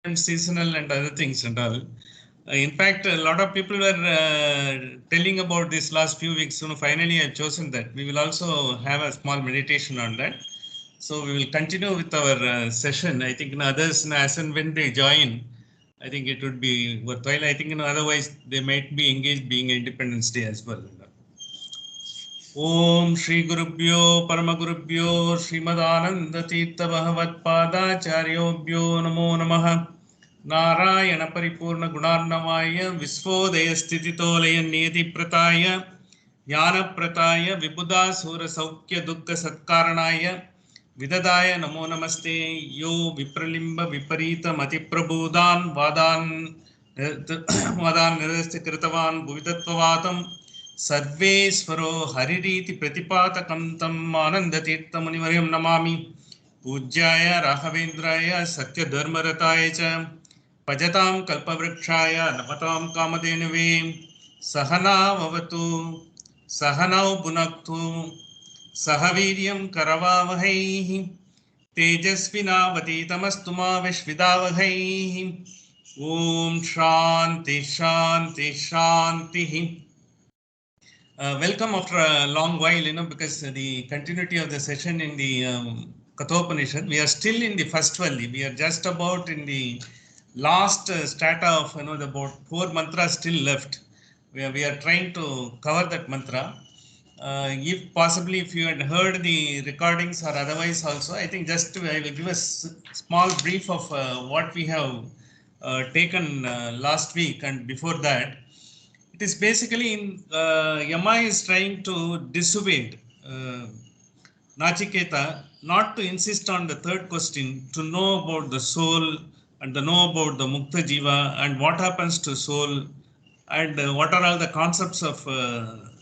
and seasonal and other things and all. In fact, a lot of people were telling about this last few weeks. Finally, I've chosen that. We will also have a small meditation on that. So we will continue with our session. I think others, as and when they join, I think it would be worthwhile. I think otherwise they might be engaged being Independence Day as well. ओम श्री गुरुभ्यो परम गुरुभ्यो श्रीमदानंद तीर्थ भगवत्पादाचार्योभ्यो नमो नमः नारायण परिपूर्ण गुणार्णवाय विश्वोदय स्थितितोलय नियति प्रताय ज्ञान प्रताय विबुधा सूर सौख्य दुःख सत्कारणाय विददाय नमो नमस्ते यो विप्रलिम्ब विपरीत मति प्रबोधान वादान निरस्त कृतवान भुवितत्ववादम सर्वेश्वरो हरिरीति प्रतिपातकं तम् आनन्दतीर्थमुनिवर्यं नमामि पूज्याय राघवेन्द्राय सत्यधर्मरताय च भजतां कल्पवृक्षाय नमतां कामधेनवे सहना भवतु सहनौ भुनक्तु सह वीर्यं करवावहै तेजस्विनावतीतमस्तु मा विद्विषावहै ॐ शान्ति शान्ति शान्तिः. Welcome after a long while, because the continuity of the session in the Kathopanishad, we are still in the first valley. We are just about in the last strata of, about 4 mantras still left. We are trying to cover that mantra. If possibly, if you had heard the recordings or otherwise also, I think just I will give a small brief of what we have taken last week and before that. It is basically Yama is trying to dissuade Nachiketa not to insist on the third question, to know about the soul and to know about the Mukta Jiva and what happens to soul and what are all the concepts of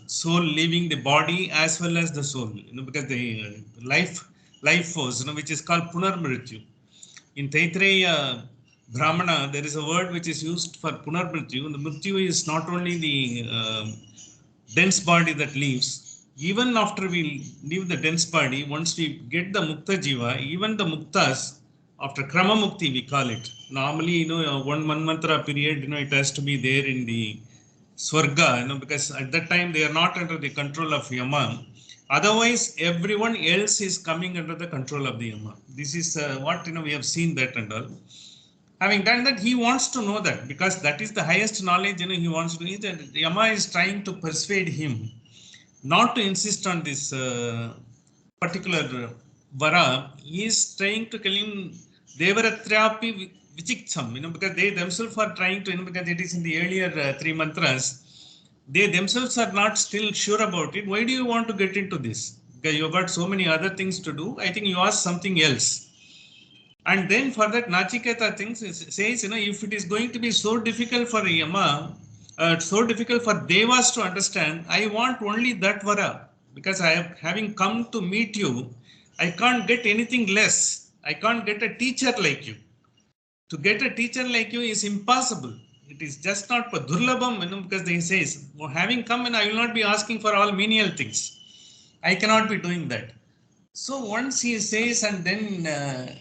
soul leaving the body as well as the soul, because the life force, which is called Punarmrityu. In Taitreya Brahmana, there is a word which is used for Punarmrityu. The Mrityu is not only the dense body that leaves. Even after we leave the dense body, once we get the Mukta Jiva, even the Muktas, after Krama Mukti we call it. Normally, one mantra period, it has to be there in the Swarga, because at that time they are not under the control of Yama. Otherwise, everyone else is coming under the control of the Yama. This is what, we have seen that and all. Having done that, he wants to know that, because that is the highest knowledge, he wants to know that Yama is trying to persuade him not to insist on this particular vara. He is trying to tell him Devaratrapi Vichiktsam, because they themselves are trying to, because it is in the earlier 3 mantras, they themselves are not still sure about it. Why do you want to get into this? Because you've got so many other things to do. I think you ask something else. And then for that, Nachiketa says, if it is going to be so difficult for Yama, so difficult for Devas to understand, I want only that vara, because having come to meet you, I can't get anything less. I can't get a teacher like you. To get a teacher like you is impossible. It is just not for Durlabham, because he says, having come, I will not be asking for all menial things. I cannot be doing that. So once he says, and then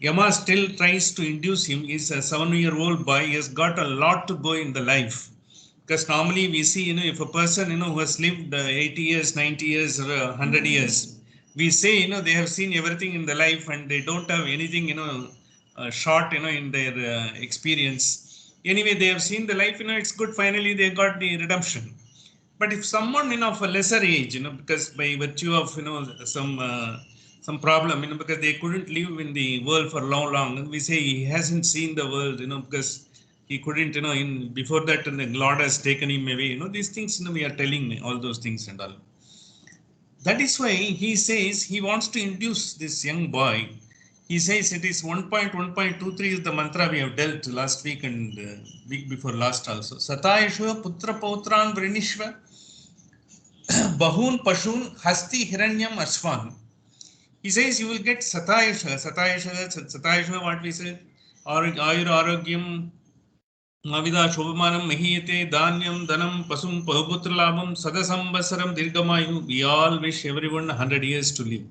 Yama still tries to induce him. He's a 7-year-old boy. He has got a lot to go in the life. Because normally we see, if a person, who has lived 80 years, 90 years, or 100 years, we say, they have seen everything in the life and they don't have anything, short, in their experience. Anyway, they have seen the life, it's good. Finally, they got the redemption. But if someone, of a lesser age, because by virtue of, some problem, because they couldn't live in the world for long. And we say he hasn't seen the world, because he couldn't, before that, and the Lord has taken him away. These things, we are telling me all those things and all. That is why he says he wants to induce this young boy. He says it is 1.1.23 is the mantra we have dealt last week and week before last also. Satayeshva putra pautran vrinishva bahun pashun hasti hiranyam ashvan. He says you will get Satayesha, what we said, Ayur Arogyam, Mavida Shobhamanam, Mahiyate, Danyam, Danam, Pasum, Pahuputralabam, Sadasambasaram, Dirgamayu. We all wish everyone 100 years to live.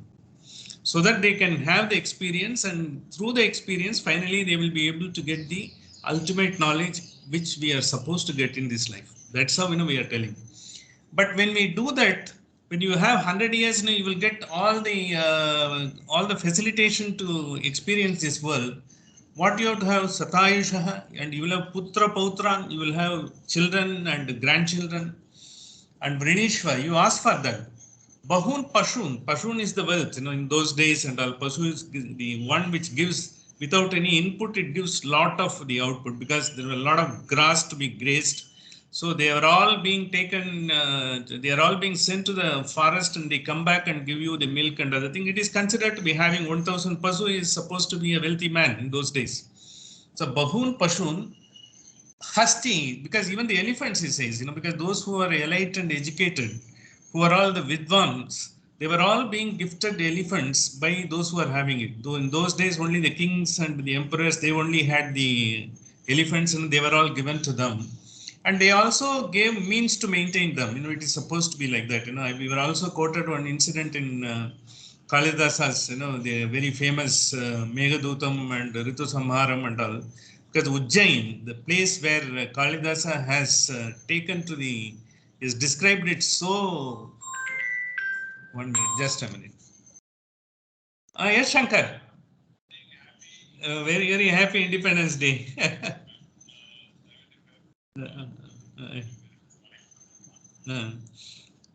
so that they can have the experience, and through the experience, finally, they will be able to get the ultimate knowledge which we are supposed to get in this life. That's how we are telling. But when we do that, when you have 100 years, you will get all the facilitation to experience this world. What you have to have Satayusha, and you will have Putra Pautra, you will have children and grandchildren. And Vrinishva, you ask for that. Bahun Pashun. Pashun is the wealth, in those days, and all Pashu is the one which gives without any input, it gives lot of the output, because there were a lot of grass to be grazed. So they are all being taken, they are all being sent to the forest, and they come back and give you the milk and other thing. It is considered to be having 1000 Pasu is supposed to be a wealthy man in those days. So Bahun Pashun. Hasti, because even the elephants, he says, because those who are elite and educated, who are all the Vidwans, they were all being gifted elephants by those who are having it. Though in those days, only the kings and the emperors, they only had the elephants, and they were all given to them. And they also gave means to maintain them. It is supposed to be like that. We were also quoted one incident in Kalidasa's, the very famous Meghadutam and Ritu Samharam and all. Because Ujjain, the place where Kalidasa has taken to is described it so. 1 minute, just a minute. Yes, Shankar. Very, very happy Independence Day.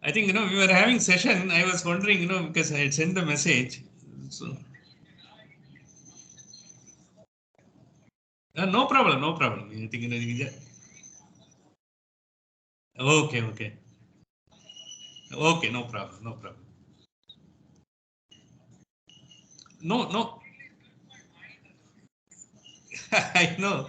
I think, we were having session. I was wondering, because I had sent the message. So. No problem, no problem. I think, okay, okay. Okay, no problem, no problem. No, no. I know.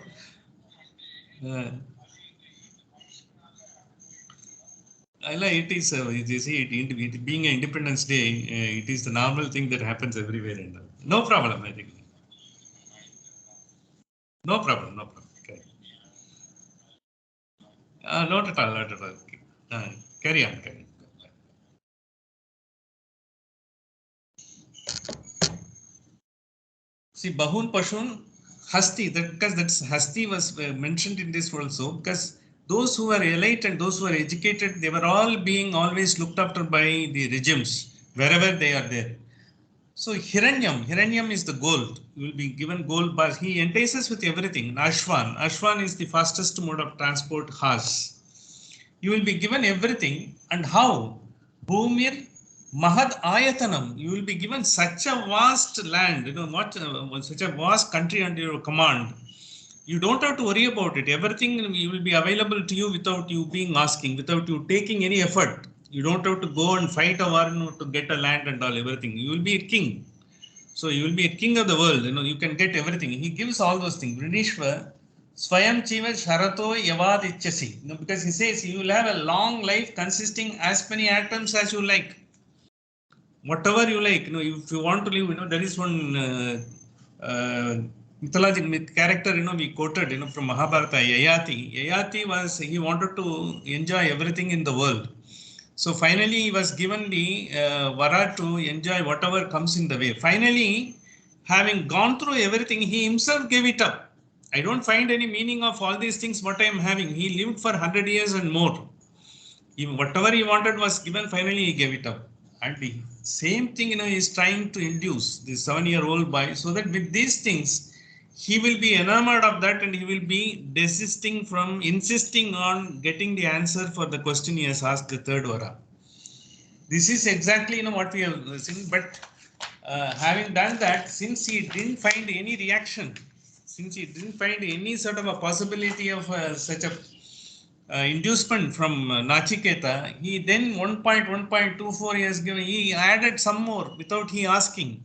I like it is, you see, it being an Independence Day, it is the normal thing that happens everywhere. And no problem, I think. No problem, no problem. Okay. Not at all, not at all. Carry on, carry on. See, Bahun Pashun, Hasti, because that's Hasti was mentioned in this also, because those who were elite and those who were educated, they were all being always looked after by the regimes, wherever they are there. So Hiranyam is the gold. You will be given gold, but he entices with everything. Ashwan is the fastest mode of transport, horse. You will be given everything. And how? Bhumir Mahad Ayatanam. You will be given such a vast land, such a vast country under your command. You don't have to worry about it. Everything will be available to you without you being asking, without you taking any effort. You don't have to go and fight a war to get a land and all everything. You will be a king. So you will be a king of the world. You can get everything. He gives all those things. Vrinishva, Swayam Chiva Sharato Yavad Ichasi. Because he says you will have a long life consisting as many atoms as you like. Whatever you like, if you want to live, there is one myth character, we quoted, from Mahabharata, Yayati. He wanted to enjoy everything in the world. So finally, he was given the vara to enjoy whatever comes in the way. Finally, having gone through everything, he himself gave it up. I don't find any meaning of all these things, what I am having. He lived for 100 years and more. Whatever he wanted was given, finally he gave it up. And the same thing, he is trying to induce the 7-year-old boy, so that with these things, he will be enamored of that, and he will be desisting from insisting on getting the answer for the question he has asked the third vara. This is exactly what we have seen. But having done that, since he didn't find any reaction, since he didn't find any sort of a possibility of such a inducement from Nachiketa, he then 1.24 years given, he added some more without he asking.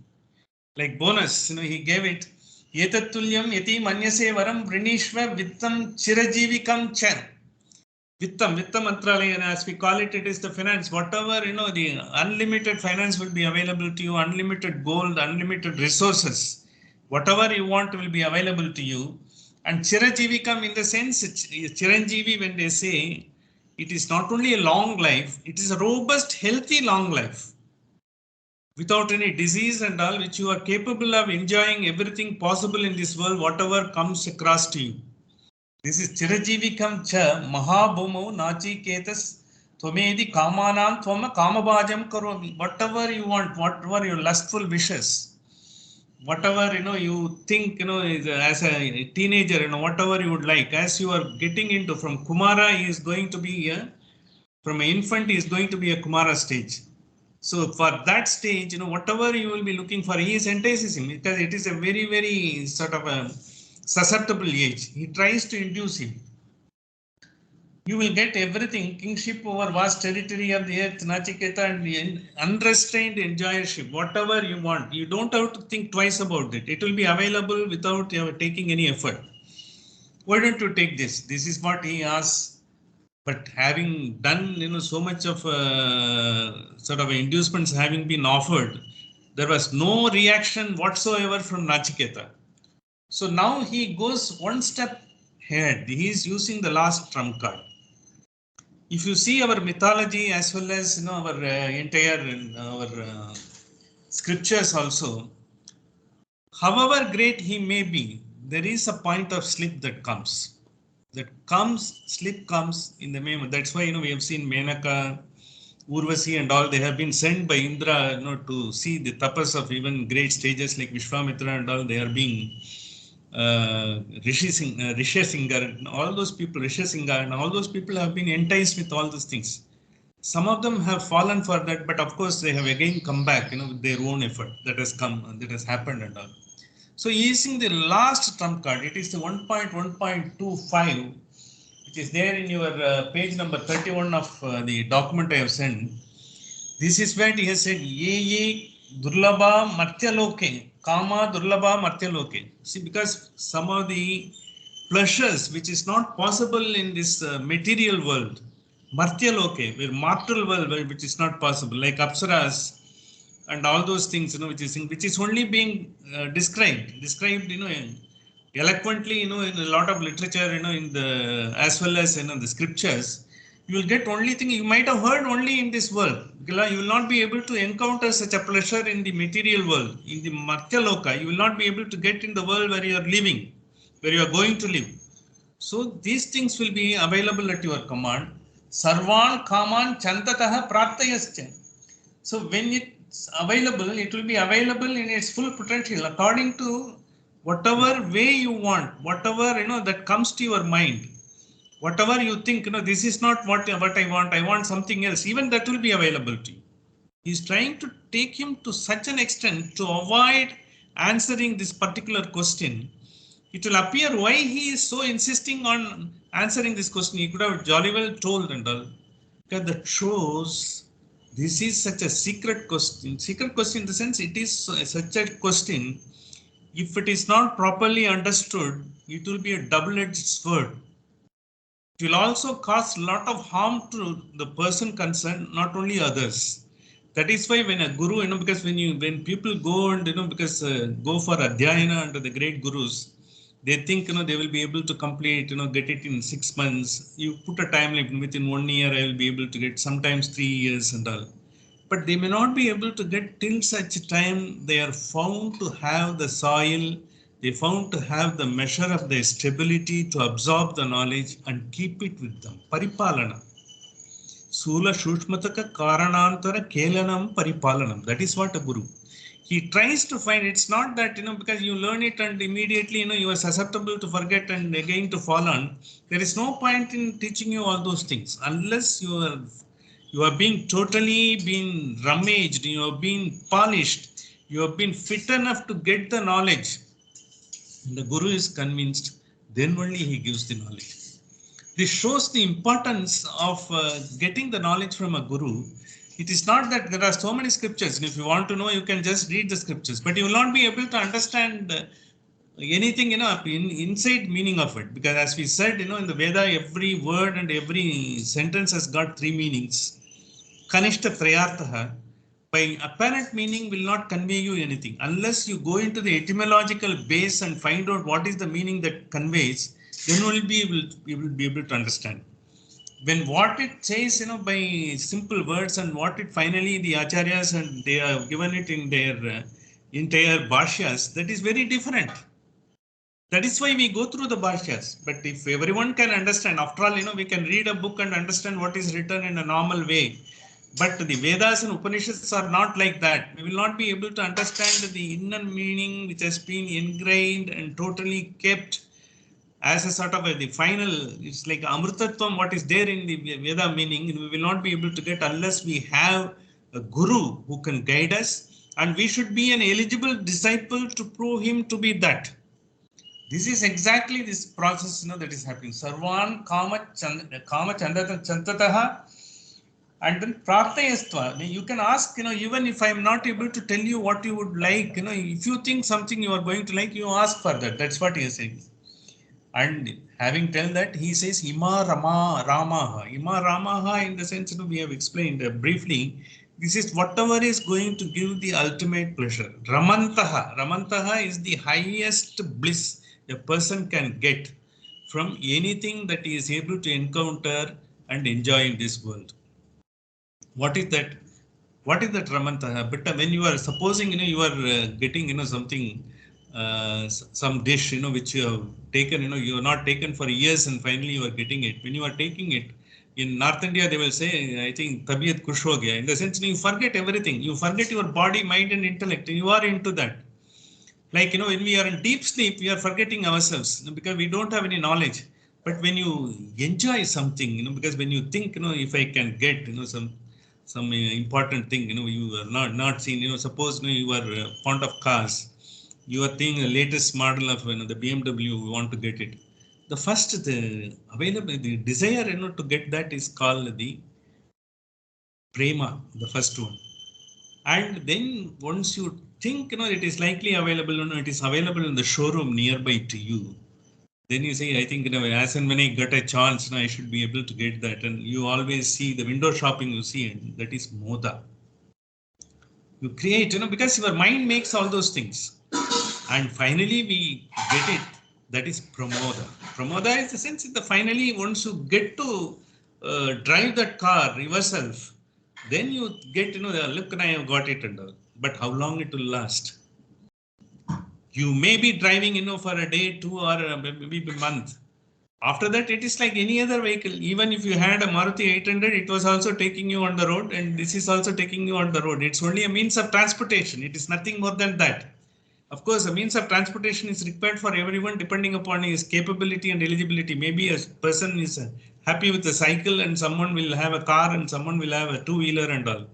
Like bonus, he gave it. Yetatulyam yati manyase varam vrinishva vittam chirajivikam cha. Vittam mantralayana, as we call it, it is the finance. Whatever, the unlimited finance will be available to you, unlimited gold, unlimited resources. Whatever you want will be available to you. And chirajivikam, in the sense, chiranjeevi, when they say, it is not only a long life, it is a robust, healthy long life. without any disease and all, which you are capable of enjoying everything possible in this world, whatever comes across to you. This is Chirajivikam cha Mahabhumo Nachiketas Twamedi Kamanam Twama Kamabhajam Karomi. Whatever you want, whatever your lustful wishes, whatever you think is as a teenager, whatever you would like, as you are getting into from Kumara, he is going to be from an infant, he is going to be a Kumara stage. So for that stage, whatever you will be looking for, he is enticing him because it is a very, very sort of a susceptible age. He tries to induce him. You will get everything, kingship over vast territory of the earth, Nachiketa, and unrestrained enjoyership, whatever you want. You don't have to think twice about it. It will be available without taking any effort. Why don't you take this? This is what he asks. But having done, so much of sort of inducements having been offered, there was no reaction whatsoever from Nachiketa. So now he goes one step ahead. He is using the last trump card. If you see our mythology as well as our entire our scriptures also, however great he may be, there is a point of slip that comes. Slip comes in the name. That's why we have seen Menaka, Urvasi, and all. They have been sent by Indra, to see the tapas of even great stages like Vishwamitra and all. They are being Rishi Singar, all those people, Rishi Singar, and all those people have been enticed with all those things. Some of them have fallen for that, but of course they have again come back, with their own effort that has happened and all. So using the last trump card, it is the 1.1.25, which is there in your page number 31 of the document I have sent. This is where he has said, Ye ye durlabha martyaloke, kama durlabha martyaloke. See, because some of the pleasures which is not possible in this material world, martyaloke, where mortal world, which is not possible, like apsaras and all those things, which is only being described, eloquently, in a lot of literature, in the as well as the scriptures. You will get only thing you might have heard only in this world. You will not be able to encounter such a pleasure in the material world, in the Martyaloka. You will not be able to get in the world where you are living, where you are going to live. So these things will be available at your command. Sarvan Kaman Chandataha Prarthayascha. So when it's available, it will be available in its full potential according to whatever way you want, whatever that comes to your mind. Whatever you think, this is not what I want something else, even that will be available to you. He's trying to take him to such an extent to avoid answering this particular question. It will appear why he is so insisting on answering this question. He could have jolly well told and all. Because that shows this is such a secret question. Secret question in the sense it is such a question. If it is not properly understood, it will be a double-edged sword. It will also cause a lot of harm to the person concerned, not only others. That is why when a guru, because when people go and because go for adhyayana under the great gurus, they think they will be able to complete, get it in 6 months. You put a time limit, within 1 year I will be able to get, sometimes 3 years and all. But they may not be able to get till such time they are found to have the soil, they found to have the measure of their stability to absorb the knowledge and keep it with them. Paripalana. Sula Shushmataka Karanantara Kelanam Paripalanam. That is what a guru. He tries to find, it's not that, because you learn it and immediately, you are susceptible to forget and again to fall on. There is no point in teaching you all those things unless you are being totally been rummaged, you have been polished, you have been fit enough to get the knowledge. And the guru is convinced, then only he gives the knowledge. This shows the importance of getting the knowledge from a guru. It is not that there are so many scriptures. If you want to know, you can just read the scriptures, but you will not be able to understand anything, inside meaning of it. Because as we said, in the Veda, every word and every sentence has got 3 meanings. Kanishta Trayartha, by apparent meaning will not convey you anything. Unless you go into the etymological base and find out what is the meaning that conveys, then only you will be able to understand. when what it says, by simple words and what it finally the acharyas and they have given it in their entire bhashyas, that is very different. That is why we go through the bhashyas. But if everyone can understand, after all, we can read a book and understand what is written in a normal way. But the Vedas and Upanishads are not like that. We will not be able to understand the inner meaning which has been ingrained and totally kept as a sort of the final, it's like Amrtatvam, what is there in the Veda meaning, we will not be able to get unless we have a guru who can guide us, and we should be an eligible disciple to prove him to be that. This is exactly this process, that is happening. Sarvan kama chantataha, and then prarthayastva. You can ask, even if I am not able to tell you what you would like, if you think something you are going to like, you ask for that. That's what he is saying. And having tell that, he says, Ima Rama Ramaha. Ima Ramaha, in the sense, we have explained briefly, this is whatever is going to give the ultimate pleasure. Ramantaha. Ramantaha is the highest bliss a person can get from anything that he is able to encounter and enjoy in this world. What is that? What is that Ramantaha? But when you are supposing, you are getting, something, some dish, which you have taken, you have not taken for years and finally you are getting it. When you are taking it, in North India, they will say, I think, tabiyat khush ho gaya. In the sense, you forget everything. You forget your body, mind and intellect. You are into that. Like, when we are in deep sleep, we are forgetting ourselves, because we don't have any knowledge. But when you enjoy something, because when you think, if I can get, some important thing, you are not seen, suppose, you are fond of cars, you are seeing the latest model of, the BMW, you want to get it. The first, the available, the desire, to get that is called the prema, the first one. And then once you think, it is likely available, it is available in the showroom nearby to you. Then you say, I think, as and when I get a chance, I should be able to get that. And you always see the window shopping, you see, and that is moda. You create, because your mind makes all those things. And finally we get it. That is pramoda. Pramoda is the sense that finally once you get to drive that car yourself, then you get, look, I have got it and all. But how long it will last? You may be driving, for a day, 2 or maybe a month. After that, it is like any other vehicle. Even if you had a Maruti 800, it was also taking you on the road, and this is also taking you on the road. It's only a means of transportation. It is nothing more than that. Of course, a means of transportation is required for everyone depending upon his capability and eligibility. Maybe a person is happy with a cycle and someone will have a car and someone will have a two-wheeler and all.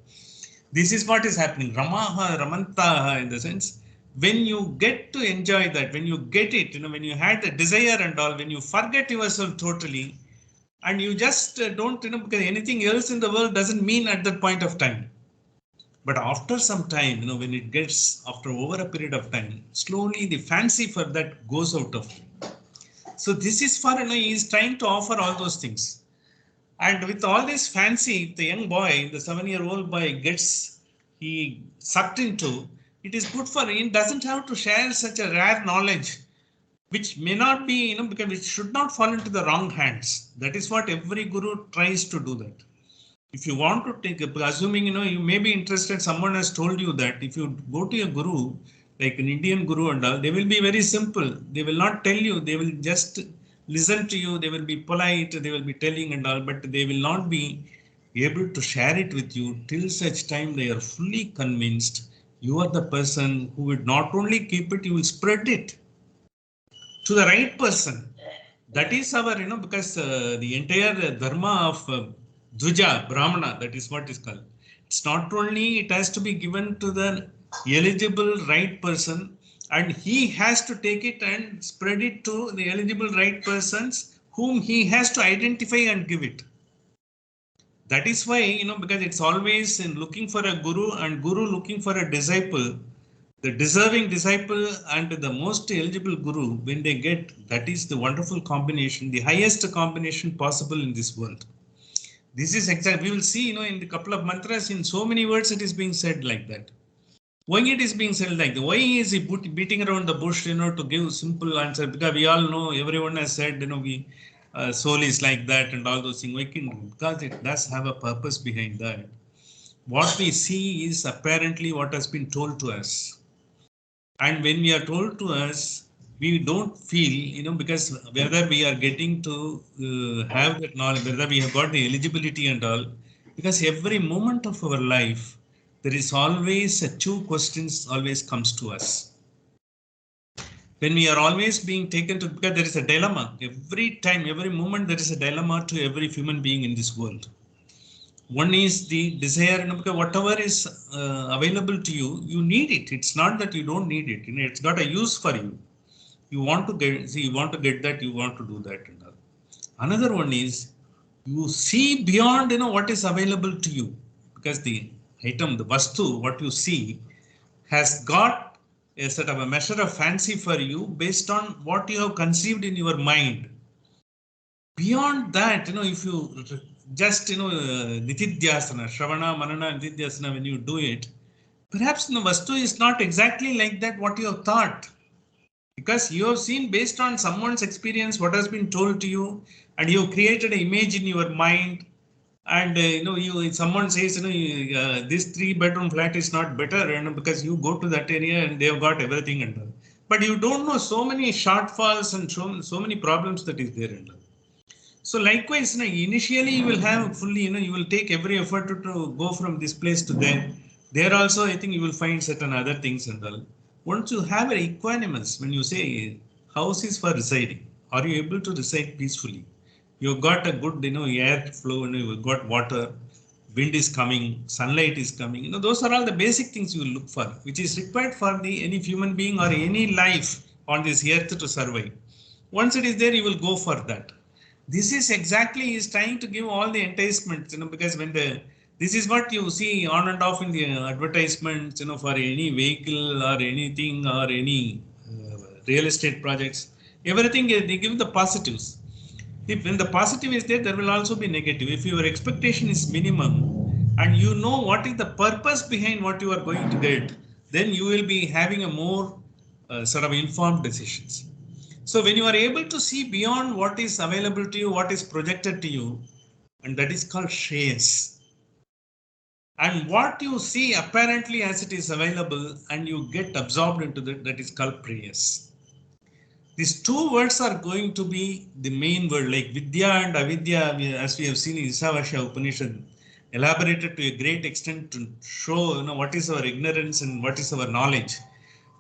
This is what is happening. Ramaha, Ramantaha, in the sense, when you get to enjoy that, when you get it, when you had the desire and all, when you forget yourself totally, and you just don't, because anything else in the world doesn't mean at that point of time. But after some time, when it gets, after over a period of time, slowly the fancy for that goes out of you. So this is for, he is trying to offer all those things. And with all this fancy, the young boy, the 7-year-old boy he sucked into, it is good for him, doesn't have to share such a rare knowledge, which may not be, because it should not fall into the wrong hands. That is what every guru tries to do that. If you want to take, assuming, you may be interested, someone has told you that if you go to a guru, like an Indian guru and all, they will be very simple. They will not tell you, they will just listen to you, they will be polite, they will be telling and all, but they will not be able to share it with you till such time they are fully convinced you are the person who would not only keep it, you will spread it to the right person. That is our, because the entire dharma of Dvija, Brahmana, that is what is called. It's not only, it has to be given to the eligible right person, and he has to take it and spread it to the eligible right persons whom he has to identify and give it. That is why, because it's always in looking for a guru and guru looking for a disciple, the deserving disciple and the most eligible guru, when they get, that is the wonderful combination, the highest combination possible in this world. This is exactly, we will see, in the couple of mantras, in so many words, it is being said like that. Why it is being said like that? Why is he beating around the bush, to give simple answer? Because we all know, everyone has said, soul is like that and all those things. We can, because it does have a purpose behind that. What we see is apparently what has been told to us. And when we are told to us, we don't feel, because whether we are getting to have that knowledge, whether we have got the eligibility and all, because every moment of our life, there is always two questions always comes to us. When we are always being taken to, because there is a dilemma every time, every moment, there is a dilemma to every human being in this world. One is the desire, because whatever is available to you, you need it. It's not that you don't need it. It's got a use for you. You want to get, see, you want to get that, you want to do that. And all. Another one is you see beyond, what is available to you, because the item, the vastu, what you see, has got a sort of a measure of fancy for you based on what you have conceived in your mind. Beyond that, if you just, nitidhyasana, shravana, manana, nitidhyasana, when you do it, perhaps the vastu is not exactly like that what you have thought. Because you have seen based on someone's experience, what has been told to you, and you have created an image in your mind. And someone says, this 3-bedroom flat is not better, because you go to that area and they have got everything and all. But you don't know so many shortfalls and so many problems that is there and all. So likewise, initially you will have fully, you will take every effort to go from this place to there. There also, I think you will find certain other things and all. Once you have an equanimous, when you say house is for residing, are you able to reside peacefully? You've got a good, air flow, you've got water, wind is coming, sunlight is coming. Those are all the basic things you will look for, which is required for any human being or any life on this earth to survive. Once it is there, you will go for that. This is exactly is trying to give all the enticements, because when this is what you see on and off in the advertisements, for any vehicle or anything or any real estate projects, everything they give the positives. If when the positive is there, there will also be negative. If your expectation is minimum and you know what is the purpose behind what you are going to get, then you will be having a more sort of informed decisions. So when you are able to see beyond what is available to you, what is projected to you, and that is called shreyas. And what you see apparently as it is available and you get absorbed into that, that is called prayers. These two words are going to be the main word, like Vidya and Avidya, as we have seen in Isavasya Upanishad, elaborated to a great extent to show what is our ignorance and what is our knowledge.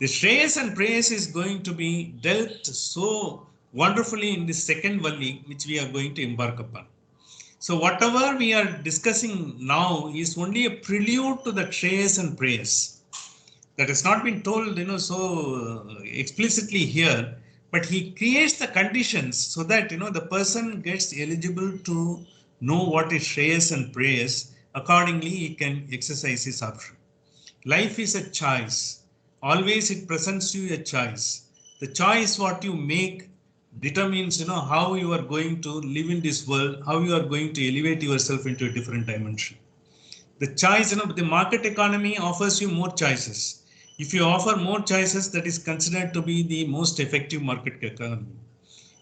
The Shreyas and Prayas is going to be dealt so wonderfully in the second Valli, which we are going to embark upon. So whatever we are discussing now is only a prelude to the Shreyas and Prayas. That has not been told, so explicitly here, but he creates the conditions so that, the person gets eligible to know what is Shreyas and Prayas. Accordingly, he can exercise his option. Life is a choice. Always it presents you a choice. The choice what you make determines, how you are going to live in this world, how you are going to elevate yourself into a different dimension. The choice, the market economy offers you more choices. If you offer more choices, that is considered to be the most effective market economy.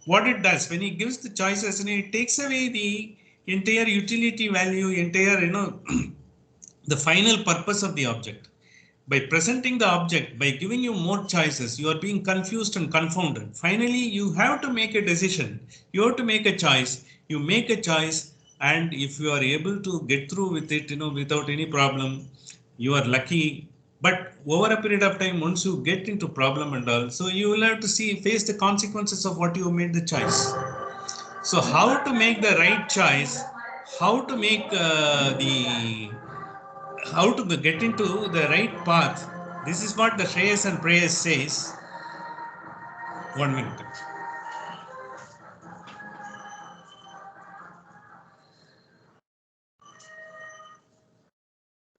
What it does, when it gives the choices, it takes away the entire utility value, entire, the final purpose of the object. By presenting the object, by giving you more choices, you are being confused and confounded. Finally, you have to make a decision. You have to make a choice. You make a choice, and if you are able to get through with it, without any problem, you are lucky. But over a period of time, once you get into problem and all, so you will have to face the consequences of what you made the choice. So how to make the right choice, how to make how to get into the right path. This is what the Shreyas and Prayas says. 1 minute.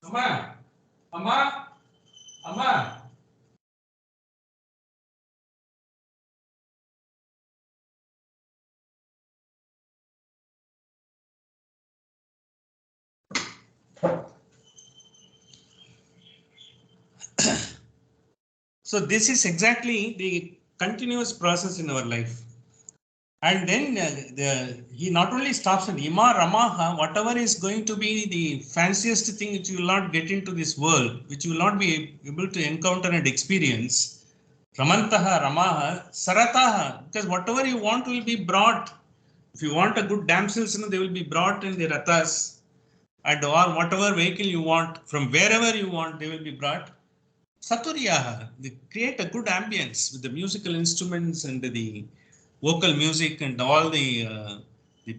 Amma, Amma, Amma. So this is exactly the continuous process in our life. And then he not only stops at Ima Ramaha, whatever is going to be the fanciest thing which you will not get into this world, which you will not be able to encounter and experience. Ramantaha, Ramaha, Sarataha, because whatever you want will be brought. If you want a good damsels, they will be brought in the rathas, and or whatever vehicle you want, from wherever you want, they will be brought. Saturyaha, they create a good ambience with the musical instruments and the vocal music and all the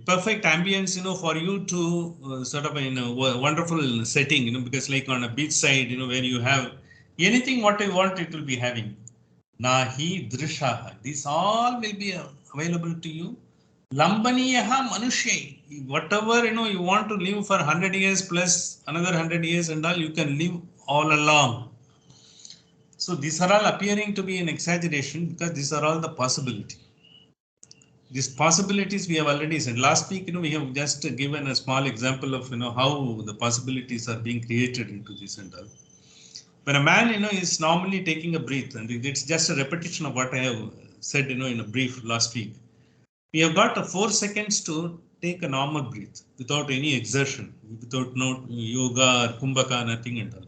perfect ambience, for you to sort of in a wonderful setting, because like on a beach side, where you have anything what you want, it will be having. Nahi drishaha. These all will be available to you. Lambaniyaha manushya. Whatever you want to live for 100 years plus another 100 years and all, you can live all along. So these are all appearing to be an exaggeration because these are all the possibility. These possibilities we have already said. Last week, we have just given a small example of, how the possibilities are being created into this and all. When a man, is normally taking a breath, and it's just a repetition of what I have said, in a brief last week. We have got 4 seconds to take a normal breath without any exertion, without no yoga or kumbhaka, nothing and all.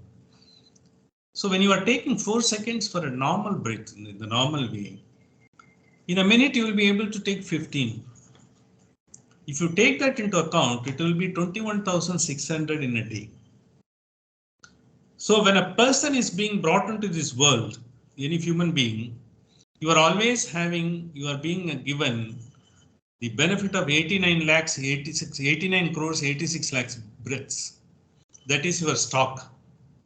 So when you are taking 4 seconds for a normal breath in the normal way, in a minute you will be able to take 15. If you take that into account, it will be 21,600 in a day. So when a person is being brought into this world, any human being, you are being given the benefit of 89 crores 86 lakhs breaths. That is your stock.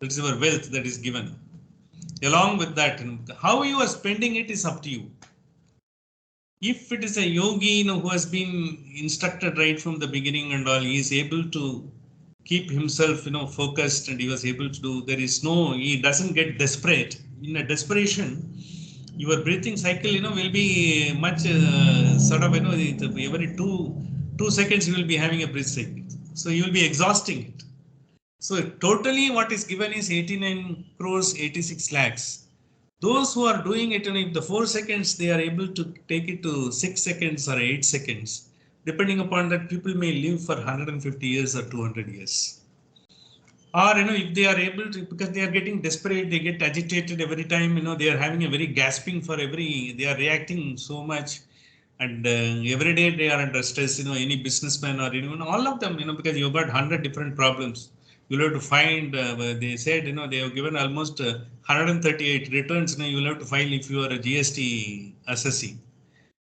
That is your wealth that is given. Along with that, how you are spending it is up to you. If it is a yogi, who has been instructed right from the beginning and all, he is able to keep himself, focused, and he was able to do. He doesn't get desperate. In a desperation, your breathing cycle, will be much sort of, every two seconds you will be having a breath cycle. So you will be exhausting it. So totally what is given is 89 crores 86 lakhs. Those who are doing it, if the 4 seconds they are able to take it to 6 seconds or 8 seconds, depending upon that, people may live for 150 years or 200 years. Or, if they are able to, because they are getting desperate, they get agitated every time, they are having a very gasping they are reacting so much. And every day they are under stress, any businessman or anyone, all of them, because you've got 100 different problems. You'll have to find, they said, they have given almost 138 returns. You'll have to file if you are a GST assessee.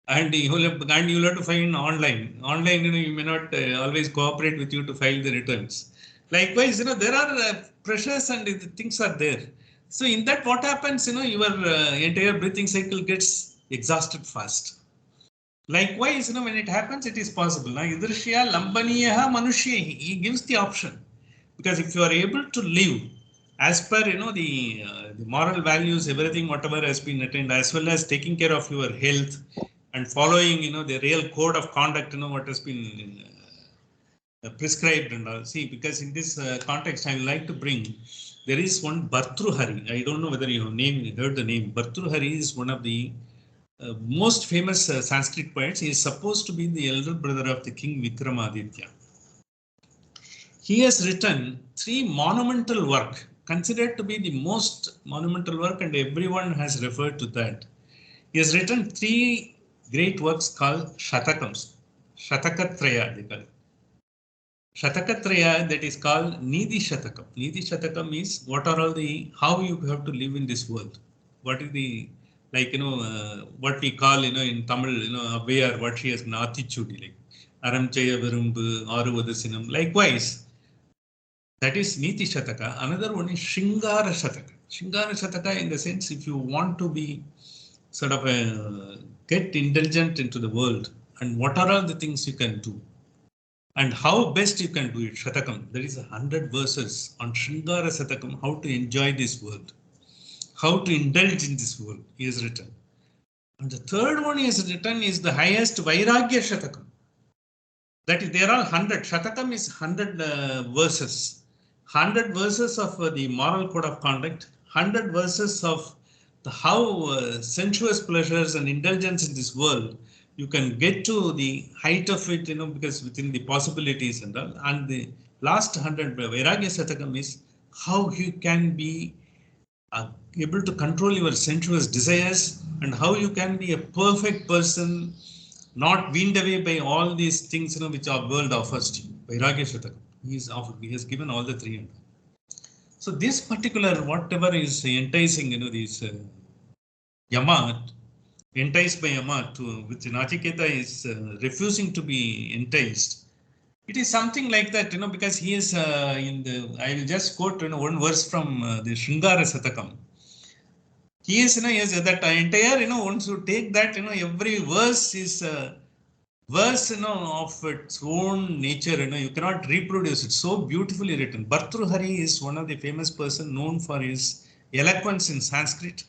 And you'll have to find online. Online, you may not always cooperate with you to file the returns. Likewise, there are pressures and the things are there. So in that, what happens, your entire breathing cycle gets exhausted fast. Likewise, when it happens, it is possible. Now, idrishya lambaniyaha manushyehi. He gives the option. Because if you are able to live as per, the moral values, everything, whatever has been attained, as well as taking care of your health and following, the real code of conduct, what has been prescribed and all. See, because in this context, I would like to bring, there is one Bhartruhari. I don't know whether you have heard the name. Bhartruhari is one of the most famous Sanskrit poets. He is supposed to be the elder brother of the king Vikramaditya. He has written 3 monumental work, considered to be the most monumental work, and everyone has referred to that. He has written 3 great works called Shatakams, Shatakatraya they call it. Shatakatraya, that is called Nidhi Shatakam. Nidhi Shatakam is what are all how you have to live in this world. What is the, what we call, in Tamil, Avayar, what she has an attitude, like Aramchaya Virumbu, Aruvadasinam. Likewise, that is Niti Shataka. Another one is Shingara Shataka. Shingara Shataka, in the sense, if you want to be sort of get indulgent into the world, and what are all the things you can do, and how best you can do it. Shatakam. There is 100 verses on Shingara Shatakam, how to enjoy this world, how to indulge in this world, he has written. And the third one he has written is the highest Vairagya Shatakam. That is, there are 100. Shatakam is 100 verses. 100 verses of the moral code of conduct, 100 verses of how sensuous pleasures and indulgence in this world you can get to the height of it, because within the possibilities and all. And the last 100 Vairagya Satakam is how you can be able to control your sensuous desires, and how you can be a perfect person, not weaned away by all these things, which our world offers to you. Vairagya Satakam. He has given all the three. So this particular, whatever is enticing, these Yama, enticed by Yama, which Nachiketa is refusing to be enticed. It is something like that, because he is I will just quote, one verse from the Shringara Satakam. He is, yes, that entire, once you take that, every verse is verse, of its own nature, you cannot reproduce it. So beautifully written. Bhartruhari is one of the famous person known for his eloquence in Sanskrit,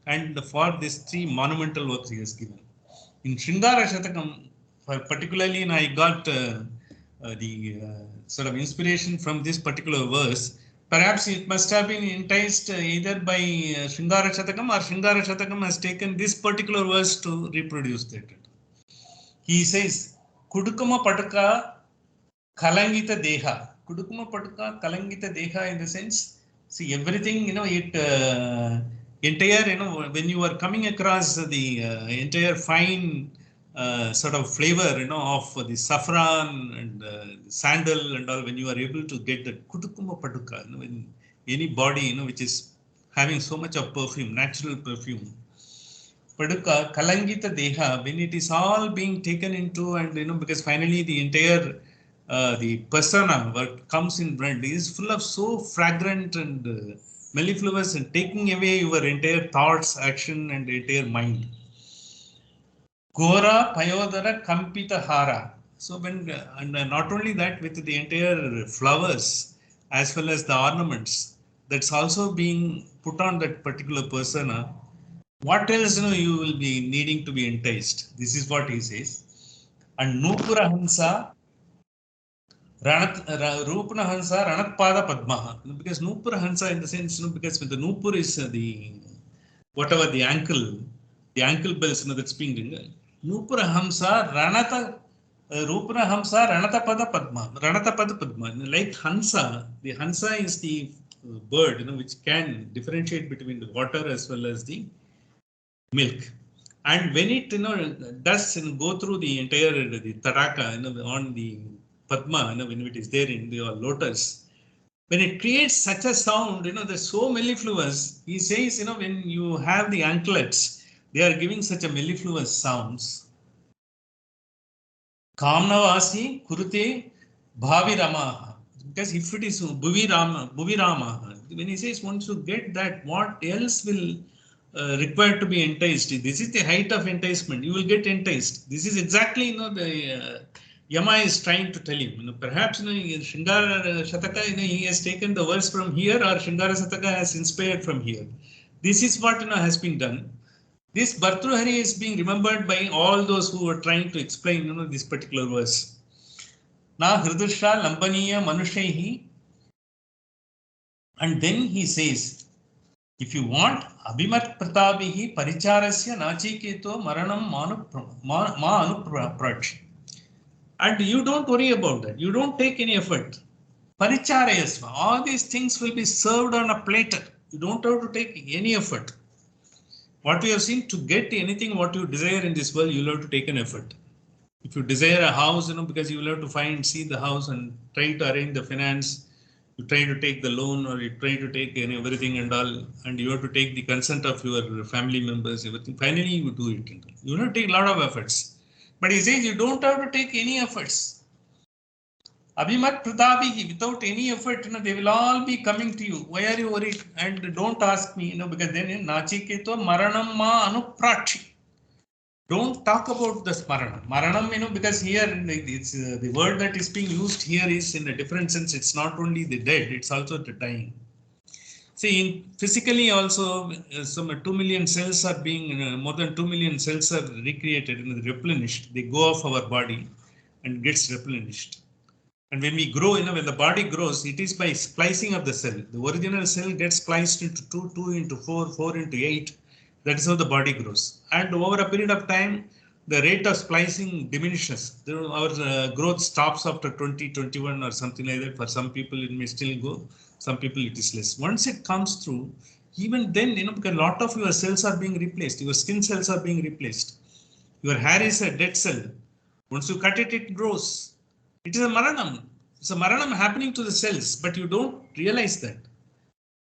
and for these three monumental works he has given. In Shringara Shatakam, particularly, and I got the sort of inspiration from this particular verse. Perhaps it must have been enticed either by Shringara Shatakam, or Shringara Shatakam has taken this particular verse to reproduce that. He says, Kudukuma Pataka Kalangita Deha. Kudukuma Pataka Kalangita Deha, in the sense, see, everything, entire, when you are coming across the entire fine sort of flavor, of the saffron and sandal and all, when you are able to get that Kudukuma Patuka, when any body, which is having so much of perfume, natural perfume, Paduka, Kalangita Deha, when it is all being taken into, and because finally the entire the persona what comes in brand is full of so fragrant and mellifluous, and taking away your entire thoughts, action, and entire mind. Gora Payodara Kampita Hara. So when and not only that, with the entire flowers as well as the ornaments that's also being put on that particular persona. What else you will be needing to be enticed? This is what he says. And Nupura Hansa, Rupana Hansa, Ranatpada Padmaha. Because Nupura Hansa, in the sense, because when the Nupur is the whatever the ankle bells that's being done. Nupura Hansa, Rupana Hansa, Ranatapada Padma. Ranatapada Padma. Like Hansa, the Hansa is the bird, which can differentiate between the water as well as the milk. And when it does go through the entire the taraka on the Padma, when it is there in the lotus, when it creates such a sound, they're so mellifluous. He says, when you have the anklets, they are giving such a mellifluous sounds. Kamnavasi Kurute Bhaviramaha. Because if it is Bhuviramaha, when he says once you get that, what else will required to be enticed? This is the height of enticement. You will get enticed. This is exactly the Yama is trying to tell him. Perhaps in Shringara Shataka, he has taken the verse from here, or Shringara Sataka has inspired from here. This is what has been done. This Bhartruhari is being remembered by all those who are trying to explain this particular verse. Na Hridusha Lambaniya Manushehi. And then he says, if you want, Abhimat Pratabihi Paricharasya Nachiketo Maranam Ma Anuprach. And you don't worry about that. You don't take any effort. Paricharayasva. All these things will be served on a platter. You don't have to take any effort. What we have seen, to get anything what you desire in this world, you'll have to take an effort. If you desire a house, because you will have to see the house and try to arrange the finance. You try to take the loan, or you try to take everything and all, and you have to take the consent of your family members, everything. Finally, you do it. You have to take a lot of efforts. But he says you don't have to take any efforts. Abhimat Pratabihi, without any effort, they will all be coming to you. Why are you worried? And don't ask me, because then in Nachiketo Maranam Ma Anuprachi. Don't talk about the Smaranam. Maranam, because here it's the word that is being used here is in a different sense. It's not only the dead, it's also the dying. See, physically also, some 2 million cells are being, more than 2 million cells are recreated and replenished. They go off our body and gets replenished. And when we grow, when the body grows, it is by splicing of the cell. The original cell gets spliced into 2 into 4, 4 into 8. That is how the body grows. And over a period of time, the rate of splicing diminishes. Our growth stops after 20, 21 or something like that. For some people, it may still go. Some people, it is less. Once it comes through, even then, because a lot of your cells are being replaced. Your skin cells are being replaced. Your hair is a dead cell. Once you cut it, it grows. It is a maranam. It's a maranam happening to the cells, but you don't realize that.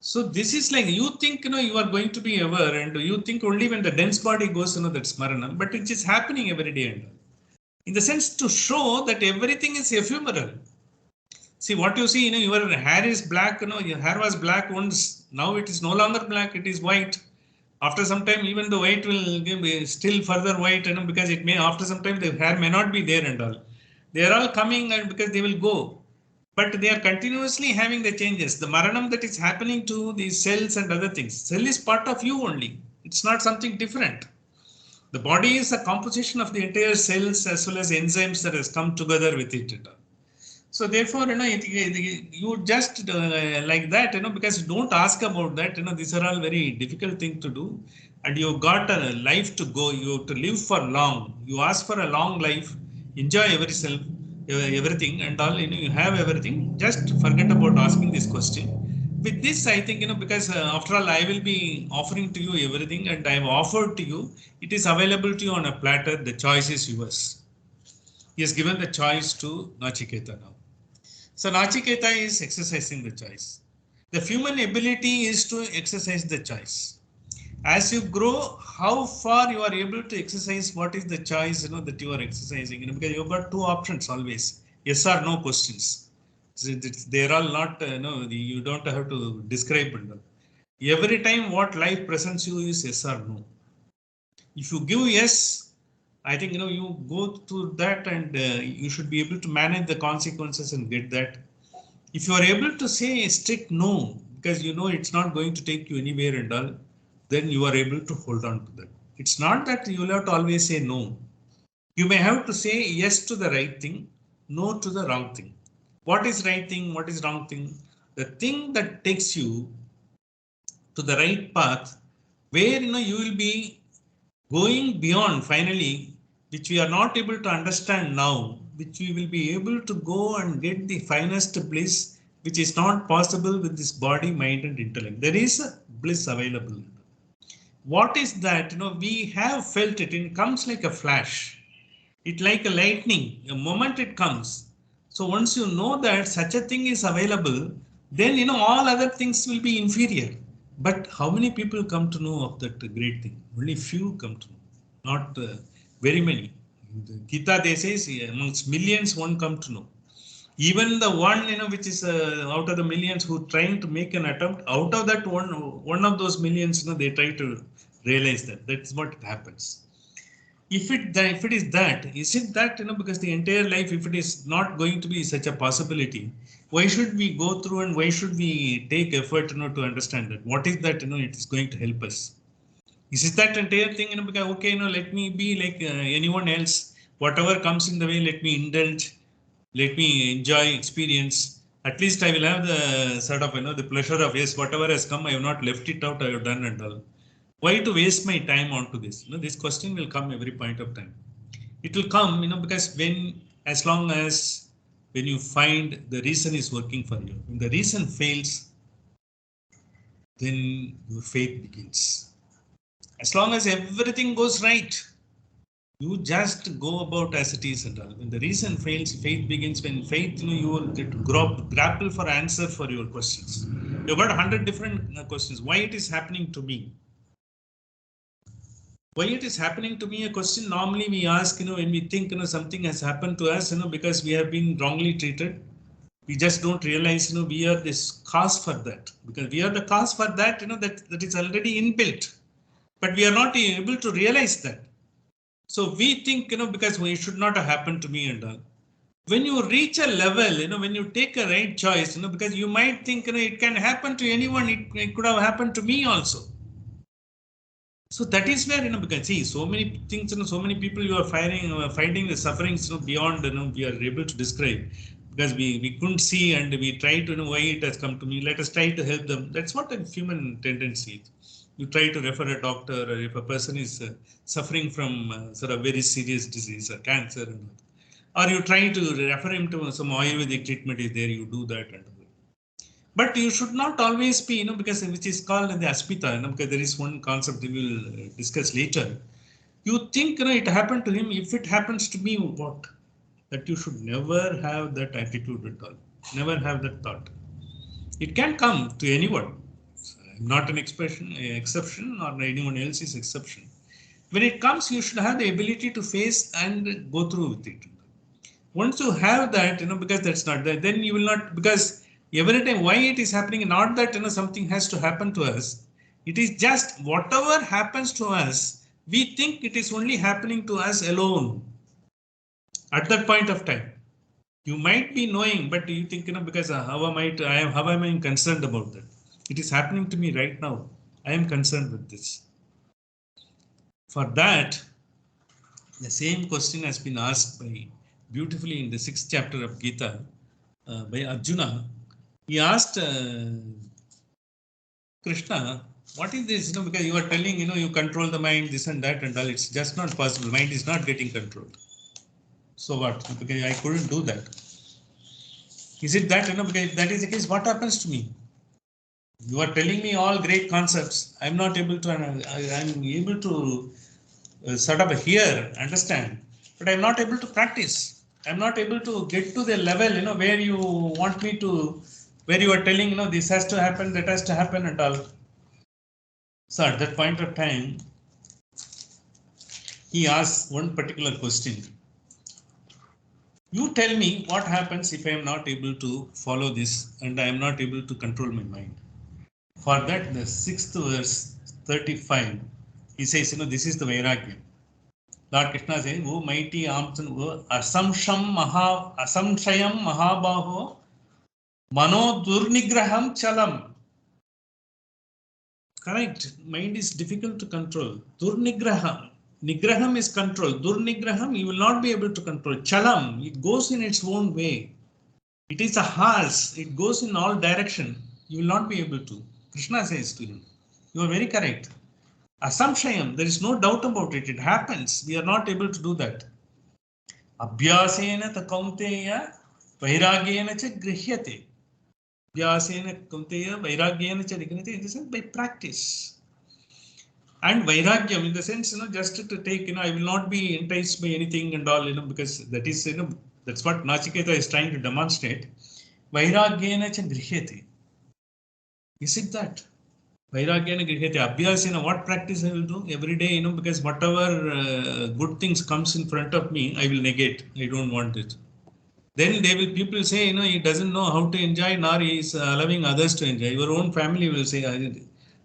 So this is like you think you are going to be ever, and you think only when the dense body goes that's maranam, but it is happening every day and all. In the sense to show that everything is ephemeral. See what you see, your hair is black, your hair was black once, now it is no longer black, it is white. After some time, even the white will be still further white, because it may, after some time, the hair may not be there and all. They are all coming and because they will go. But they are continuously having the changes. The maranam that is happening to these cells and other things. Cell is part of you only. It's not something different. The body is a composition of the entire cells as well as enzymes that has come together with it. So therefore, you just like that, because you don't ask about that, these are all very difficult thing to do. And you got a life to go, you have to live for long. You ask for a long life, enjoy everything and all, you have everything. Just forget about asking this question. With this, I think, because after all, I will be offering to you everything and I have offered to you, it is available to you on a platter. The choice is yours. He has given the choice to Nachiketa now. So Nachiketa is exercising the choice. The human ability is to exercise the choice. As you grow, how far you are able to exercise what is the choice that you are exercising, because you've got two options always, yes or no questions. So they're all not, you don't have to describe them. Every time what life presents you is yes or no. If you give yes, I think you go through that and you should be able to manage the consequences and get that. If you are able to say a strict no, because it's not going to take you anywhere and all, then you are able to hold on to that. It's not that you will have to always say no. You may have to say yes to the right thing, no to the wrong thing. What is right thing? What is wrong thing? The thing that takes you to the right path, where you will be going beyond finally, which we are not able to understand now, which we will be able to go and get the finest bliss, which is not possible with this body, mind and intellect. There is a bliss available. What is that? We have felt it. It comes like a flash. It like a lightning. A moment it comes. So once you know that such a thing is available, then all other things will be inferior. But how many people come to know of that great thing? Only few come to know, not very many. In the Gita, they say amongst millions, one come to know. Even the one, which is out of the millions who trying to make an attempt, out of that one of those millions, they try to realize that. That's what happens. If it is that, is it that, because the entire life, if it is not going to be such a possibility, why should we go through and why should we take effort, to understand that? What is that, it is going to help us? Is it that entire thing, because, okay, let me be like anyone else, whatever comes in the way, let me indulge, let me enjoy experience. At least I will have the sort of, the pleasure of, yes, whatever has come, I have not left it out, I have done and all. Why to waste my time onto this? This question will come every point of time. It will come, because as long as when you find the reason is working for you, when the reason fails, then your faith begins. As long as everything goes right, you just go about as it is and all. When the reason fails, faith begins. When faith, you will get to grapple for answer for your questions. You've got 100 different questions. Why it is happening to me? Why it is happening to me? A question normally we ask, when we think, something has happened to us, because we have been wrongly treated. We just don't realize, we are this cause for that. Because we are the cause for that, that is already inbuilt. But we are not able to realize that. So we think, because it should not have happened to me and all. When you reach a level, when you take a right choice, because you might think, it can happen to anyone. It could have happened to me also. So that is where, because see, so many things, so many people you are finding the sufferings, beyond, we are able to describe, because we couldn't see and we try to know why it has come to me. Let us try to help them. That's what a human tendency is. You try to refer a doctor, or if a person is suffering from sort of very serious disease or cancer, or you try to refer him to some Ayurvedic treatment is there, you do that. But you should not always be, because which is called the aspita, because there is one concept we will discuss later. You think, it happened to him. If it happens to me, what? That you should never have that attitude at all. Never have that thought. It can come to anyone. Not an exception, or anyone else's exception. When it comes, you should have the ability to face and go through with it. Once you have that, because that's not there, then you will not, because every time why it is happening, not that something has to happen to us. It is just whatever happens to us, we think it is only happening to us alone at that point of time. You might be knowing, but you think, because how am I concerned about that? It is happening to me right now. I am concerned with this. For that, the same question has been asked beautifully in the 6th chapter of Gita by Arjuna. He asked Krishna, what is this? Because you are telling, you control the mind, this and that and all. It's just not possible. Mind is not getting controlled. So what? Because I couldn't do that. Is it that, because if that is the case, what happens to me? You are telling me all great concepts. I'm not able to, I'm able to sort of hear, understand, but I'm not able to practice. I'm not able to get to the level, where you want me to, where you are telling, this has to happen, that has to happen and all. So at that point of time, he asks one particular question. You tell me what happens if I am not able to follow this and I am not able to control my mind. For that, the 6th verse 35, he says, this is the Vairagya. Lord Krishna says, O mighty arms and asamshayam mahabaho mano durnigraham chalam. Correct. Mind is difficult to control. Durnigraham. Nigraham is control. Durnigraham, you will not be able to control. Chalam, it goes in its own way. It is a horse. It goes in all direction. You will not be able to. Krishna says to him, you are very correct. Asamshayam, there is no doubt about it. It happens. We are not able to do that. Abhyasena ta kaunteya vairagyena cha grihyate. Abhyasena kaunteya vairagyena cha grihyate. In the sense, by practice. And vairagyam, in the sense, just to take, I will not be enticed by anything and all, because that is, that's what Nachiketa is trying to demonstrate. Vairagyena cha grihyate. Is it that? Vairagyena grihyate. Abhyasena, what practice I will do every day, because whatever good things comes in front of me, I will negate. I don't want it. Then people say, he doesn't know how to enjoy, nor he is allowing others to enjoy. Your own family will say,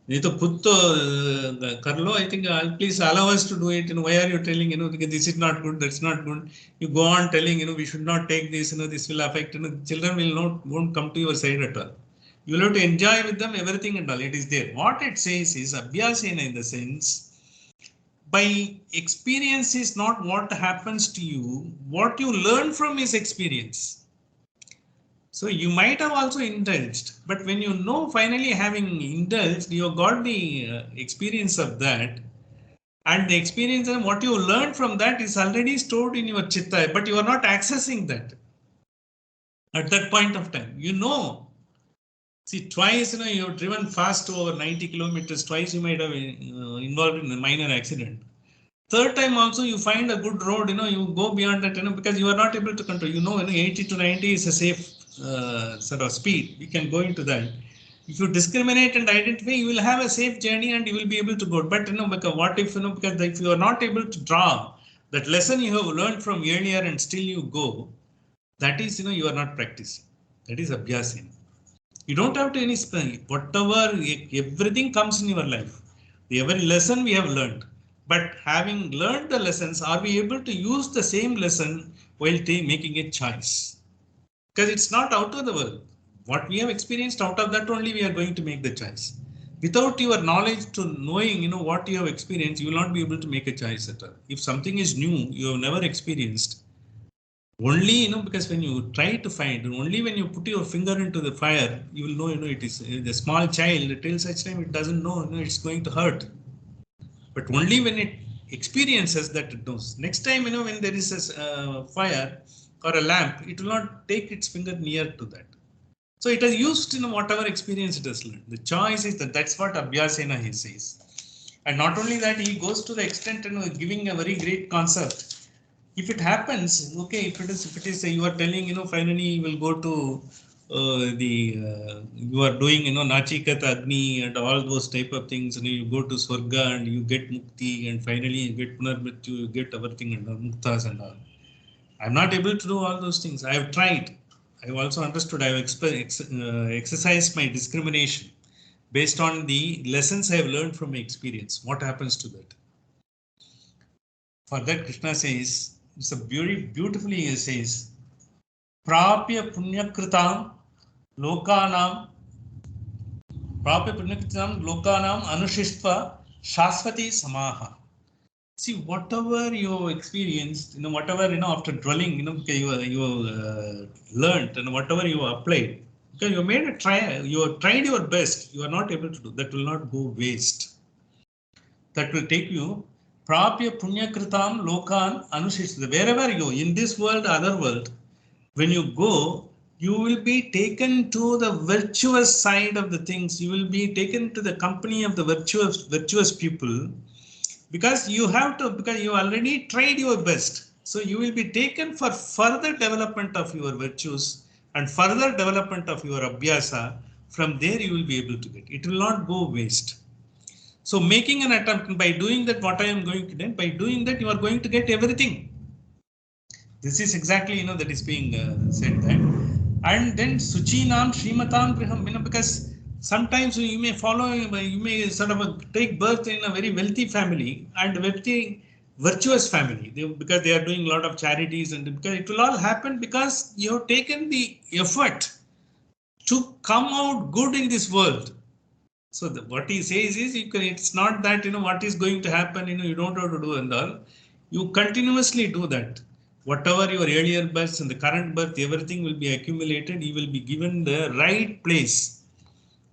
Karlo, I think please allow us to do it. Why are you telling, because this is not good, that's not good. You go on telling, we should not take this, this will affect, children won't come to your side at all. You will have to enjoy with them everything and all. It is there. What it says is abhyasena, in the sense, by experience is not what happens to you, what you learn from is experience. So you might have also indulged, but when finally having indulged, you got the experience of that, and the experience and what you learned from that is already stored in your chitta, but you are not accessing that at that point of time. See, twice, you have driven fast over 90 kilometers, twice you might have involved in a minor accident. Third time also you find a good road, you go beyond that, because you are not able to control, 80 to 90 is a safe sort of speed. We can go into that. If you discriminate and identify, you will have a safe journey and you will be able to go. But, because what if, because if you are not able to draw that lesson you have learned from earlier and still you go, that is, you are not practicing. That is abhyasena. You don't have to any whatever, everything comes in your life. Every lesson we have learned. But having learned the lessons, are we able to use the same lesson while making a choice? Because it's not out of the world. What we have experienced, out of that only we are going to make the choice. Without your knowledge to knowing, what you have experienced, you will not be able to make a choice at all. If something is new, you have never experienced, Only, because when you try to find, only when you put your finger into the fire, you will know, it is the small child till such time it doesn't know, it's going to hurt. But only when it experiences that it knows. Next time, when there is a fire or a lamp, it will not take its finger near to that. So it has used, whatever experience it has learned. The choice is that's what Abhyasena he says. And not only that, he goes to the extent, giving a very great concept. If it happens, okay, if it is, you are telling, finally you will go to you are doing, Nachiketas Agni and all those type of things, you go to Swarga and you get Mukti and finally you get Punarmrityu, you get everything and Muktas and all. I'm not able to do all those things. I have tried. I have also understood. I have exercised my discrimination based on the lessons I have learned from my experience. What happens to that? For that, Krishna says, it's a beautifully he says, Prapya Punyakritam Lokanam Prapya Punyakritam Lokanam Anushistva Shaswati Samaha. See, whatever you experienced, whatever, after dwelling, you learned and whatever you applied, because you made a try, you have tried your best, you are not able to do, that will not go waste. That will take you, Prapya Punyakritam Lokan Anushishta. Wherever you, in this world, other world, when you go, you will be taken to the virtuous side of the things. You will be taken to the company of the virtuous people. Because you already tried your best. So you will be taken for further development of your virtues and further development of your abhyasa. From there you will be able to get. It will not go waste. So making an attempt, by doing that, what I am going to do, by doing that, you are going to get everything. This is exactly, that is being said that. And then Suchinam Srimatam Griham, because sometimes you may follow, you may sort of take birth in a very wealthy family and wealthy, virtuous family, because they are doing a lot of charities, and because it will all happen because you have taken the effort to come out good in this world. So what he says is, it's not that, what is going to happen, you don't have to do and all. You continuously do that. Whatever your earlier births and the current birth, everything will be accumulated. You will be given the right place.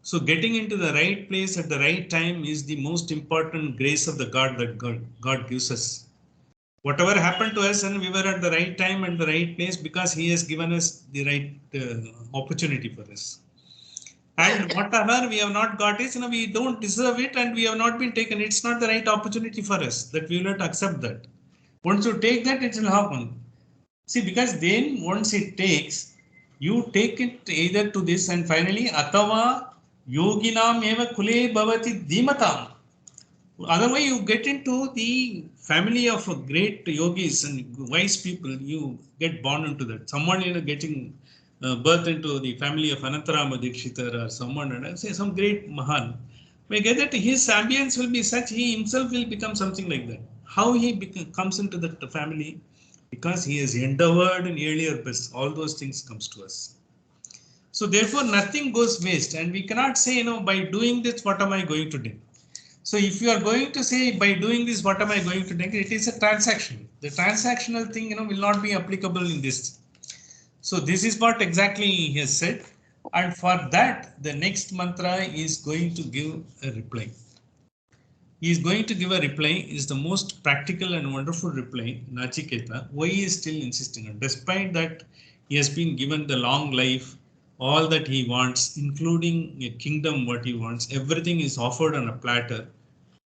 So getting into the right place at the right time is the most important grace of the God that God gives us. Whatever happened to us, and we were at the right time and the right place because He has given us the right opportunity for us. And whatever we have not got is, we don't deserve it and we have not been taken. It's not the right opportunity for us, that we will not accept that. Once you take that, it will happen. See, because then once it takes, you take it either to this, and finally, Atava Yoginam eva kule bhavati dhimatam. Otherwise, you get into the family of great yogis and wise people, you get born into that. Someone, getting birth into the family of Anantarama Dikshitar or someone, and I say some great Mahan, may get that his ambience will be such, he himself will become something like that. How he comes into that family? Because he has endeavored in earlier best, all those things comes to us. So therefore, nothing goes waste, and we cannot say, by doing this, what am I going to do? So if you are going to say, by doing this, what am I going to do? It is a transaction. The transactional thing, will not be applicable in this. So this is what exactly he has said. And for that, the next mantra is going to give a reply. He is going to give a reply, is the most practical and wonderful reply, Nachiketa. Why he is still insisting on, despite that he has been given the long life, all that he wants, including a kingdom, what he wants, everything is offered on a platter.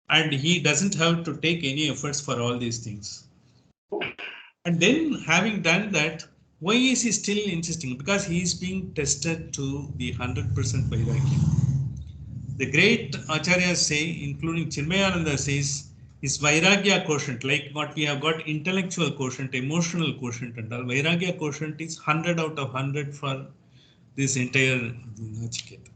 And he doesn't have to take any efforts for all these things. And then having done that, why is he still insisting? Because he is being tested to the 100% Vairagya. The great Acharyas say, including Chinmayananda says, is Vairagya quotient, like what we have got intellectual quotient, emotional quotient and all. Vairagya quotient is 100 out of 100 for this entire Nachiketa.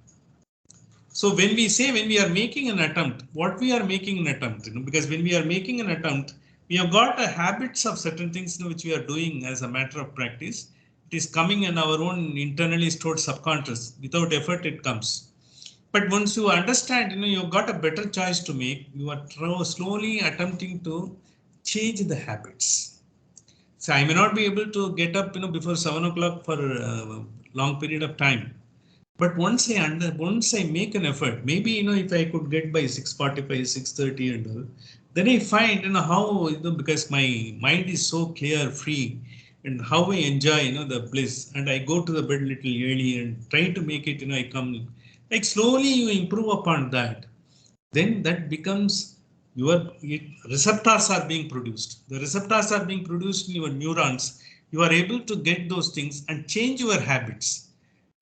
So when we are making an attempt, what we are making an attempt, because when we are making an attempt, we have got a habits of certain things, which we are doing as a matter of practice. It is coming in our own internally stored subconscious. Without effort, it comes. But once you understand, you've got a better choice to make. You are slowly attempting to change the habits. So I may not be able to get up, before 7 o'clock for a long period of time. But once I make an effort, maybe if I could get by 6:45, 6:30 and all, then I find how because my mind is so clear, free, and how I enjoy the bliss, and I go to the bed little early and try to make it. I come like slowly you improve upon that, then that becomes receptors are being produced. The receptors are being produced in your neurons. You are able to get those things and change your habits.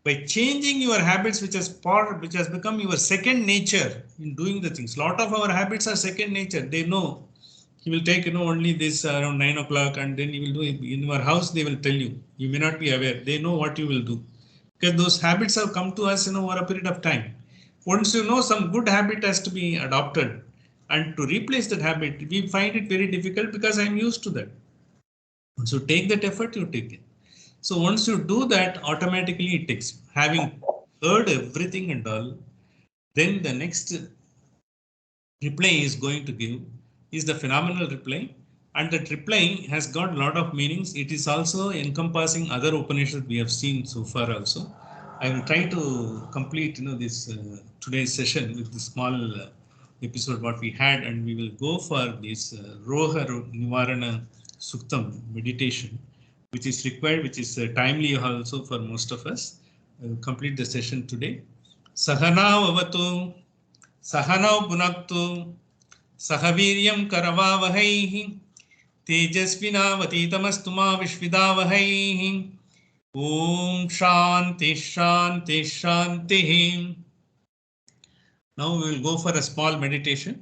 By changing your habits, which has become your second nature in doing the things. A lot of our habits are second nature. They know he will take only this around 9 o'clock, and then you will do it in your house. They will tell you. You may not be aware. They know what you will do because those habits have come to us over a period of time. Once some good habit has to be adopted, and to replace that habit, we find it very difficult because I'm used to that. So take that effort, you take it. So once you do that, automatically it takes. Having heard everything and all, then the next reply is going to give is the phenomenal reply, and that reply has got a lot of meanings. It is also encompassing other Upanishads we have seen so far also. I will try to complete this today's session with the small episode what we had, and we will go for this Roha Nivarana Suktam meditation, which is required, which is timely also for most of us. I will complete the session today. Sahana Avatu, Sahanau Punaktu, Sahaviryam Karavavahaihi, Tejasvinavatitamastu ma Vishvidavahaihi. Om Shanti Shanti Shanti. Now we will go for a small meditation.